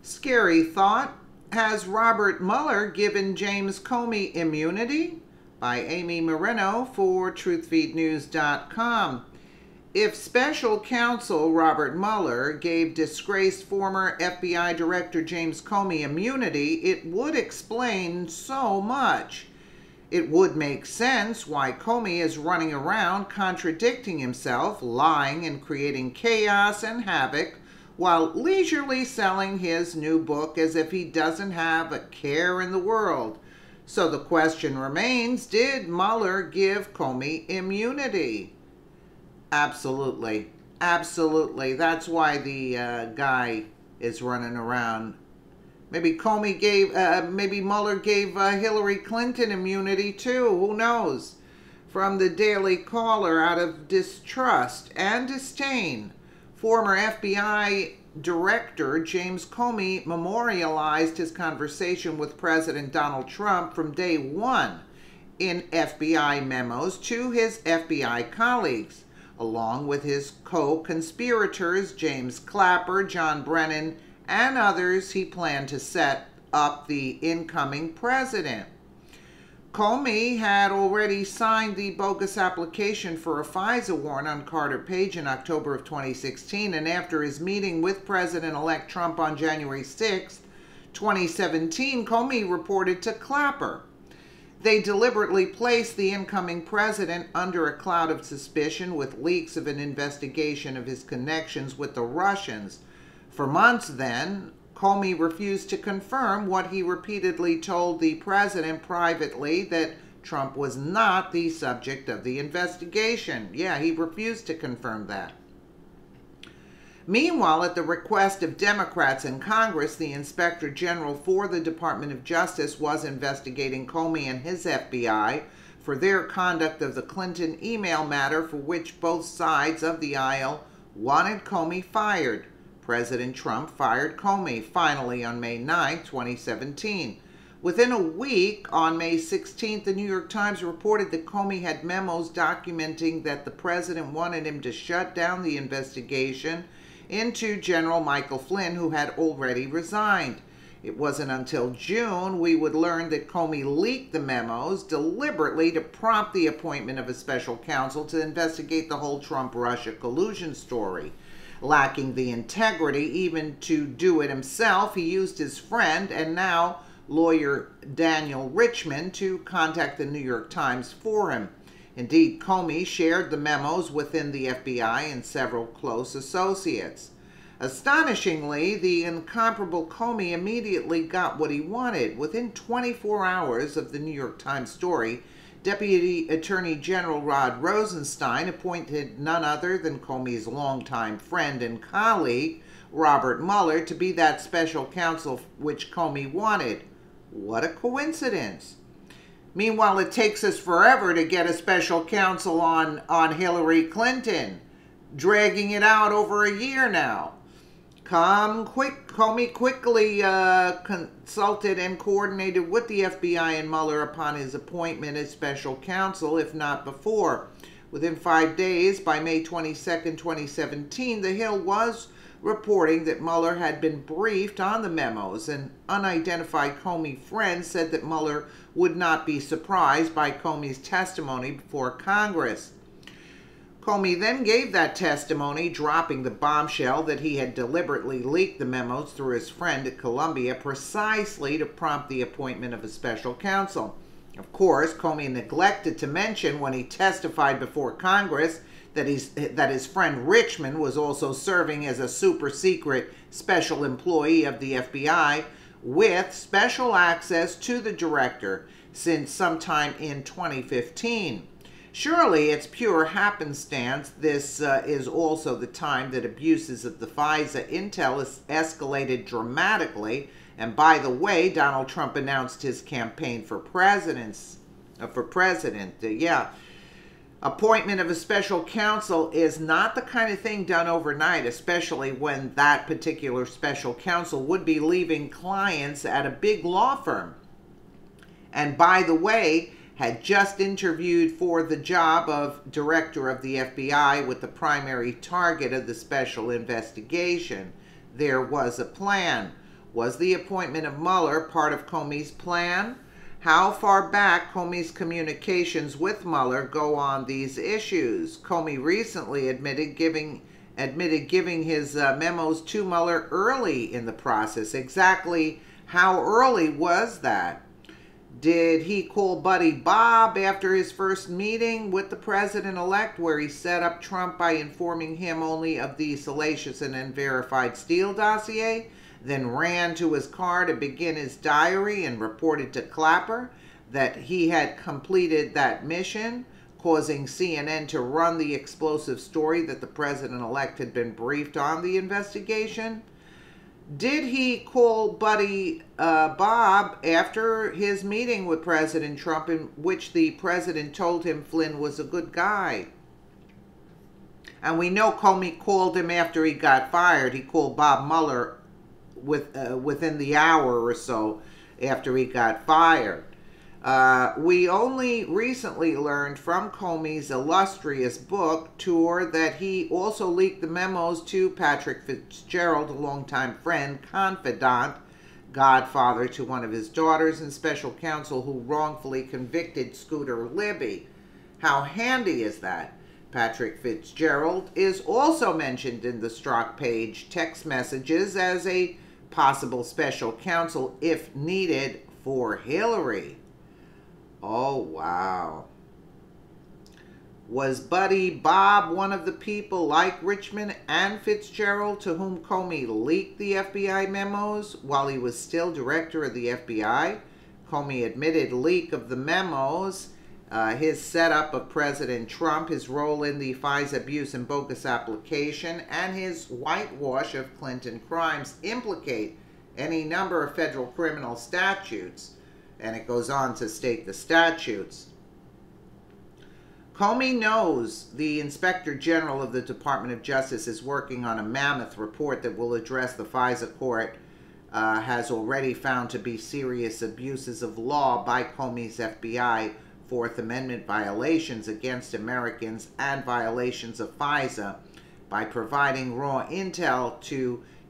Scary thought. Has Robert Mueller given James Comey immunity? By Amy Moreno for TruthFeedNews.com. If Special Counsel Robert Mueller gave disgraced former FBI Director James Comey immunity, it would explain so much. It would make sense why Comey is running around contradicting himself, lying and creating chaos and havoc, while leisurely selling his new book as if he doesn't have a care in the world. So the question remains, did Mueller give Comey immunity? Absolutely. Absolutely. That's why the guy is running around. Maybe maybe Mueller gave Hillary Clinton immunity too. Who knows? From the Daily Caller, out of distrust and disdain, former FBI Director James Comey memorialized his conversation with President Donald Trump from day one in FBI memos to his FBI colleagues, along with his co-conspirators James Clapper, John Brennan, and others he planned to set up the incoming president. Comey had already signed the bogus application for a FISA warrant on Carter Page in October of 2016, and after his meeting with President-elect Trump on January 6, 2017, Comey reported to Clapper. They deliberately placed the incoming president under a cloud of suspicion with leaks of an investigation of his connections with the Russians. For months then, Comey refused to confirm what he repeatedly told the president privately, that Trump was not the subject of the investigation. Yeah, he refused to confirm that. Meanwhile, at the request of Democrats in Congress, the Inspector General for the Department of Justice was investigating Comey and his FBI for their conduct of the Clinton email matter, for which both sides of the aisle wanted Comey fired. President Trump fired Comey finally on May 9, 2017. Within a week, on May 16th, the New York Times reported that Comey had memos documenting that the president wanted him to shut down the investigation into General Michael Flynn, who had already resigned. It wasn't until June we would learn that Comey leaked the memos deliberately to prompt the appointment of a special counsel to investigate the whole Trump-Russia collusion story. Lacking the integrity even to do it himself, he used his friend and now lawyer Daniel Richman to contact the New York Times for him. Indeed, Comey shared the memos within the FBI and several close associates. Astonishingly, the incomparable Comey immediately got what he wanted. Within 24 hours of the New York Times story, Deputy Attorney General Rod Rosenstein appointed none other than Comey's longtime friend and colleague, Robert Mueller, to be that special counsel which Comey wanted. What a coincidence. Meanwhile, it takes us forever to get a special counsel on Hillary Clinton, dragging it out over a year now. Comey quickly consulted and coordinated with the FBI and Mueller upon his appointment as special counsel, if not before. Within 5 days, by May 22, 2017, The Hill was reporting that Mueller had been briefed on the memos. An unidentified Comey friend said that Mueller would not be surprised by Comey's testimony before Congress. Comey then gave that testimony, dropping the bombshell that he had deliberately leaked the memos through his friend at Columbia precisely to prompt the appointment of a special counsel. Of course, Comey neglected to mention when he testified before Congress that his friend Richman was also serving as a super-secret special employee of the FBI with special access to the director since sometime in 2015. Surely it's pure happenstance this is also the time that abuses of the FISA intel escalated dramatically. And by the way, Donald Trump announced his campaign for president. Appointment of a special counsel is not the kind of thing done overnight, especially when that particular special counsel would be leaving clients at a big law firm. And by the way, had just interviewed for the job of director of the FBI with the primary target of the special investigation. There was a plan. Was the appointment of Mueller part of Comey's plan? How far back Comey's communications with Mueller go on these issues? Comey recently admitted giving his memos to Mueller early in the process. Exactly how early was that? Did he call Buddy Bob after his first meeting with the president-elect, where he set up Trump by informing him only of the salacious and unverified Steele dossier, then ran to his car to begin his diary and reported to Clapper that he had completed that mission, causing CNN to run the explosive story that the president-elect had been briefed on the investigation? Did he call Buddy Bob after his meeting with President Trump, in which the president told him Flynn was a good guy? And we know Comey called him after he got fired. He called Bob Mueller within the hour or so after he got fired. We only recently learned from Comey's illustrious book tour that he also leaked the memos to Patrick Fitzgerald, a longtime friend, confidant, godfather to one of his daughters, and special counsel who wrongfully convicted Scooter Libby. How handy is that? Patrick Fitzgerald is also mentioned in the Strzok Page text messages as a possible special counsel if needed for Hillary. Oh, wow. Was Buddy Bob one of the people like Richmond and Fitzgerald to whom Comey leaked the FBI memos while he was still director of the FBI? Comey admitted leak of the memos, his setup of President Trump, his role in the FISA abuse and bogus application, and his whitewash of Clinton crimes implicate any number of federal criminal statutes. And it goes on to state the statutes. Comey knows the Inspector General of the Department of Justice is working on a mammoth report that will address the FISA court has already found to be serious abuses of law by Comey's FBI, Fourth Amendment violations against Americans and violations of FISA by providing raw intel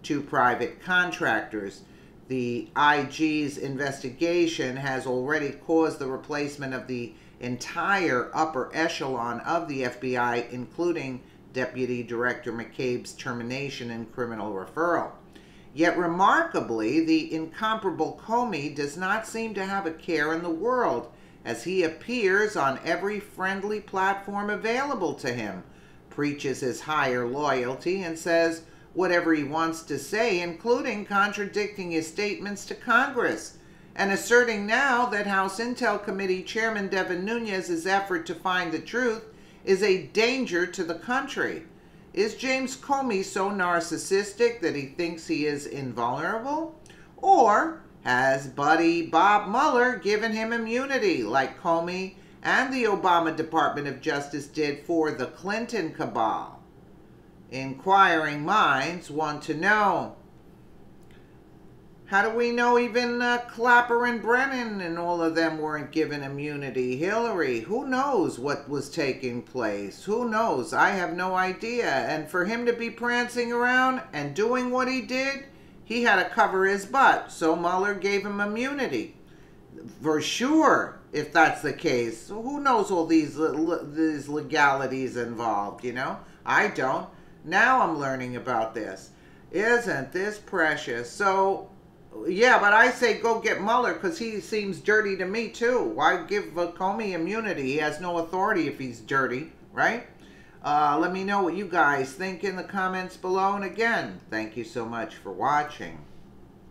to private contractors. The IG's investigation has already caused the replacement of the entire upper echelon of the FBI, including Deputy Director McCabe's termination and criminal referral. Yet remarkably, the incomparable Comey does not seem to have a care in the world, as he appears on every friendly platform available to him, preaches his higher loyalty, and says whatever he wants to say, including contradicting his statements to Congress, and asserting now that House Intel Committee Chairman Devin Nunes's effort to find the truth is a danger to the country. Is James Comey so narcissistic that he thinks he is invulnerable? Or has Buddy Bob Mueller given him immunity, like Comey and the Obama Department of Justice did for the Clinton cabal? Inquiring minds want to know. How do we know even Clapper and Brennan and all of them weren't given immunity? Hillary, who knows what was taking place? Who knows? I have no idea. And for him to be prancing around and doing what he did, he had to cover his butt. So Mueller gave him immunity. For sure, if that's the case. So who knows all these legalities involved, you know? I don't. Now I'm learning about this. Isn't this precious? So, yeah, but I say go get Mueller because he seems dirty to me too. Why give Comey immunity? He has no authority if he's dirty, right? Let me know what you guys think in the comments below. And again, thank you so much for watching.